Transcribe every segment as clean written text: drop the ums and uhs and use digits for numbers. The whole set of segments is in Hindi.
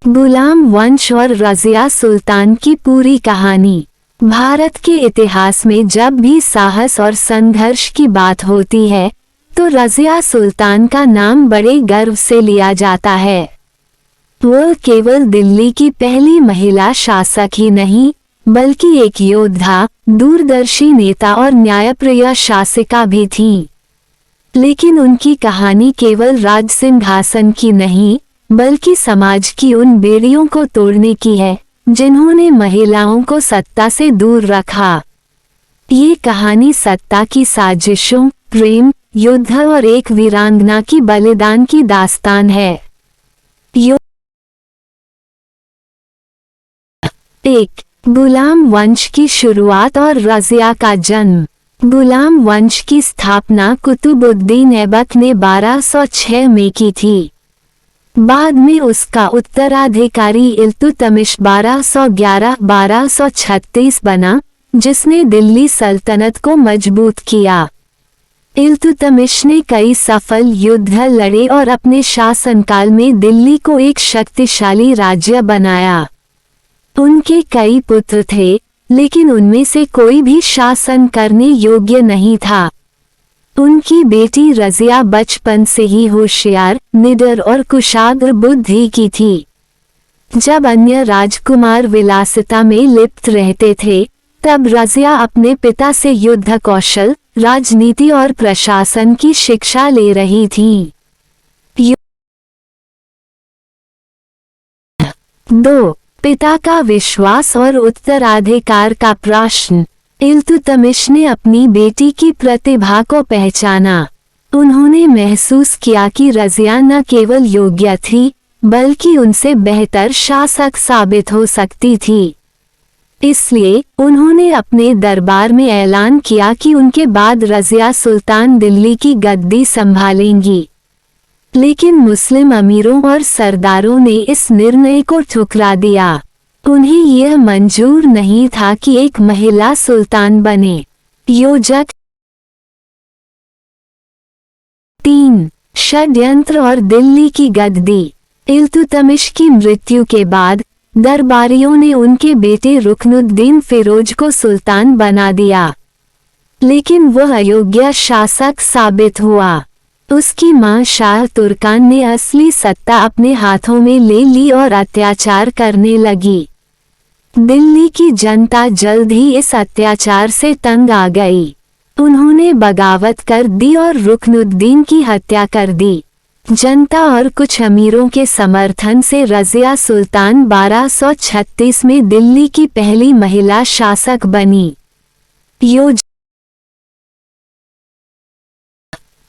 गुलाम वंश और रज़िया सुल्तान की पूरी कहानी। भारत के इतिहास में जब भी साहस और संघर्ष की बात होती है तो रज़िया सुल्तान का नाम बड़े गर्व से लिया जाता है। वो केवल दिल्ली की पहली महिला शासक ही नहीं बल्कि एक योद्धा, दूरदर्शी नेता और न्यायप्रिय शासिका भी थीं। लेकिन उनकी कहानी केवल राज सिंहासन की नहीं बल्कि समाज की उन बेड़ियों को तोड़ने की है जिन्होंने महिलाओं को सत्ता से दूर रखा। ये कहानी सत्ता की साजिशों, प्रेम, युद्ध और एक वीरांगना की बलिदान की दास्तान है। 1. गुलाम वंश की शुरुआत और रज़िया का जन्म। गुलाम वंश की स्थापना कुतुबुद्दीन ऐबक ने 1206 में की थी। बाद में उसका उत्तराधिकारी इल्तुतमिश 1211-1236 बना, जिसने दिल्ली सल्तनत को मजबूत किया। इल्तुतमिश ने कई सफल युद्ध लड़े और अपने शासनकाल में दिल्ली को एक शक्तिशाली राज्य बनाया। उनके कई पुत्र थे, लेकिन उनमें से कोई भी शासन करने योग्य नहीं था। उनकी बेटी रज़िया बचपन से ही होशियार, निडर और कुशाग्र बुद्धि की थी। जब अन्य राजकुमार विलासिता में लिप्त रहते थे, तब रज़िया अपने पिता से युद्ध कौशल, राजनीति और प्रशासन की शिक्षा ले रही थी। 2. पिता का विश्वास और उत्तराधिकार का प्रश्न। इल्तुतमिश ने अपनी बेटी की प्रतिभा को पहचाना। उन्होंने महसूस किया कि रज़िया न केवल योग्य थी बल्कि उनसे बेहतर शासक साबित हो सकती थी। इसलिए उन्होंने अपने दरबार में ऐलान किया कि उनके बाद रज़िया सुल्तान दिल्ली की गद्दी संभालेंगी। लेकिन मुस्लिम अमीरों और सरदारों ने इस निर्णय को ठुकरा दिया। उन्हें यह मंजूर नहीं था कि एक महिला सुल्तान बने। योजक 3. षड्यंत्र और दिल्ली की गद्दी। इल्तुतमिश की मृत्यु के बाद दरबारियों ने उनके बेटे रुकनुद्दीन फिरोज को सुल्तान बना दिया, लेकिन वह अयोग्य शासक साबित हुआ। उसकी मां शाह तुर्कान ने असली सत्ता अपने हाथों में ले ली और अत्याचार करने लगी। दिल्ली की जनता जल्द ही इस अत्याचार से तंग आ गई। उन्होंने बगावत कर दी और रुकनुद्दीन की हत्या कर दी। जनता और कुछ अमीरों के समर्थन से रज़िया सुल्तान 1236 में दिल्ली की पहली महिला शासक बनी।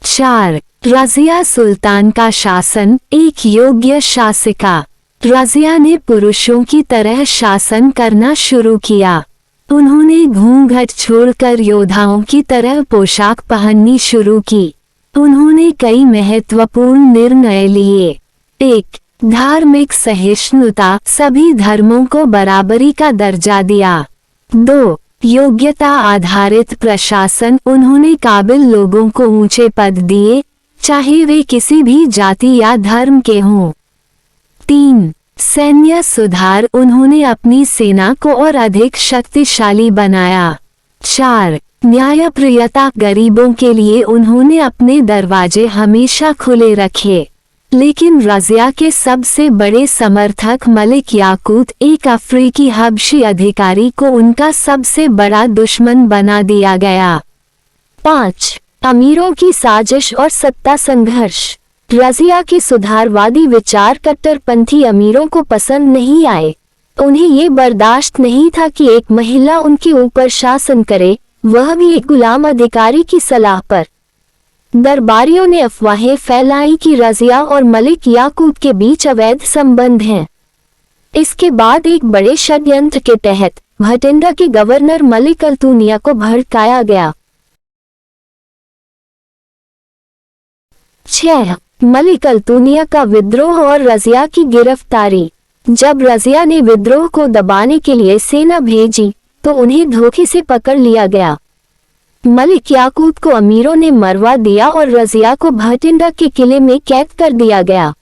4. रज़िया सुल्तान का शासन, एक योग्य शासिका। रज़िया ने पुरुषों की तरह शासन करना शुरू किया। उन्होंने घूंघट छोड़कर योद्धाओं की तरह पोशाक पहननी शुरू की। उन्होंने कई महत्वपूर्ण निर्णय लिए। 1. धार्मिक सहिष्णुता, सभी धर्मों को बराबरी का दर्जा दिया। 2. योग्यता आधारित प्रशासन, उन्होंने काबिल लोगों को ऊंचे पद दिए, चाहे वे किसी भी जाति या धर्म के हों। 3. सैन्य सुधार, उन्होंने अपनी सेना को और अधिक शक्तिशाली बनाया। 4. न्यायप्रियता, गरीबों के लिए उन्होंने अपने दरवाजे हमेशा खुले रखे। लेकिन रज़िया के सबसे बड़े समर्थक मलिक याकूत, एक अफ्रीकी हबशी अधिकारी को उनका सबसे बड़ा दुश्मन बना दिया गया। 5. अमीरों की साजिश और सत्ता संघर्ष। रज़िया के सुधारवादी विचार कट्टरपंथी अमीरों को पसंद नहीं आए। उन्हें ये बर्दाश्त नहीं था कि एक महिला उनके ऊपर शासन करे, वह भी एक गुलाम अधिकारी की सलाह पर। दरबारियों ने अफवाहें फैलाई कि रज़िया और मलिक याकूत के बीच अवैध संबंध हैं। इसके बाद एक बड़े षड्यंत्र के तहत भटिंडा के गवर्नर मलिक अल्तूनिया को भड़काया गया। 6. मलिक अल्तूनिया का विद्रोह और रज़िया की गिरफ्तारी। जब रज़िया ने विद्रोह को दबाने के लिए सेना भेजी तो उन्हें धोखे से पकड़ लिया गया। मलिक याकूत को अमीरों ने मरवा दिया और रज़िया को भटिंडा के किले में कैद कर दिया गया।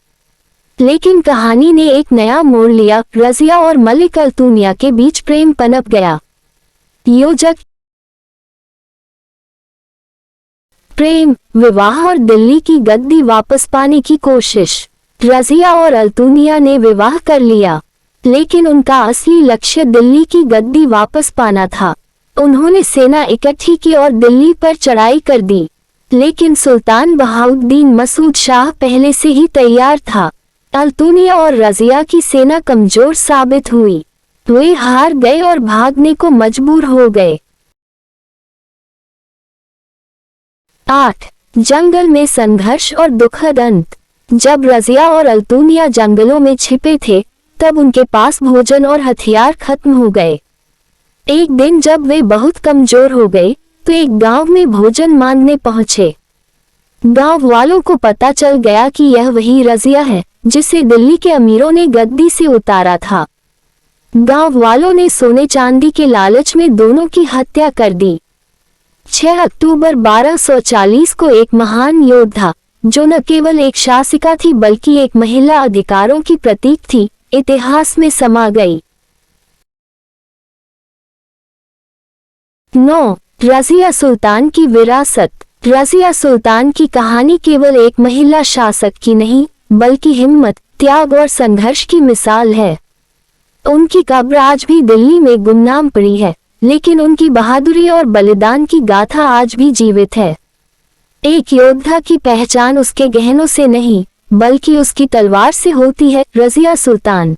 लेकिन कहानी ने एक नया मोड़ लिया। रज़िया और मलिक अल्तुनिया के बीच प्रेम पनप गया। योजक, प्रेम, विवाह और दिल्ली की गद्दी वापस पाने की कोशिश। रज़िया और अल्तुनिया ने विवाह कर लिया, लेकिन उनका असली लक्ष्य दिल्ली की गद्दी वापस पाना था। उन्होंने सेना इकट्ठी की और दिल्ली पर चढ़ाई कर दी, लेकिन सुल्तान बहाउद्दीन मसूद शाह पहले से ही तैयार था। अल्तुनिया और रज़िया की सेना कमजोर साबित हुई। वे हार गए और भागने को मजबूर हो गए। 8. जंगल में संघर्ष और दुखद अंत। जब रज़िया और अल्तुनिया जंगलों में छिपे थे, तब उनके पास भोजन और हथियार खत्म हो गए। एक दिन जब वे बहुत कमजोर हो गए, तो एक गांव में भोजन मांगने पहुंचे। गांव वालों को पता चल गया कि यह वही रज़िया है जिसे दिल्ली के अमीरों ने गद्दी से उतारा था। गांव वालों ने सोने चांदी के लालच में दोनों की हत्या कर दी। 6 अक्टूबर 1240 को एक महान योद्धा, जो न केवल एक शासिका थी बल्कि एक महिला अधिकारों की प्रतीक थी, इतिहास में समा गई। 9. रज़िया सुल्तान की विरासत। रज़िया सुल्तान की कहानी केवल एक महिला शासक की नहीं, बल्कि हिम्मत, त्याग और संघर्ष की मिसाल है। उनकी कब्र आज भी दिल्ली में गुमनाम पड़ी है, लेकिन उनकी बहादुरी और बलिदान की गाथा आज भी जीवित है। एक योद्धा की पहचान उसके गहनों से नहीं, बल्कि उसकी तलवार से होती है। रज़िया सुल्तान।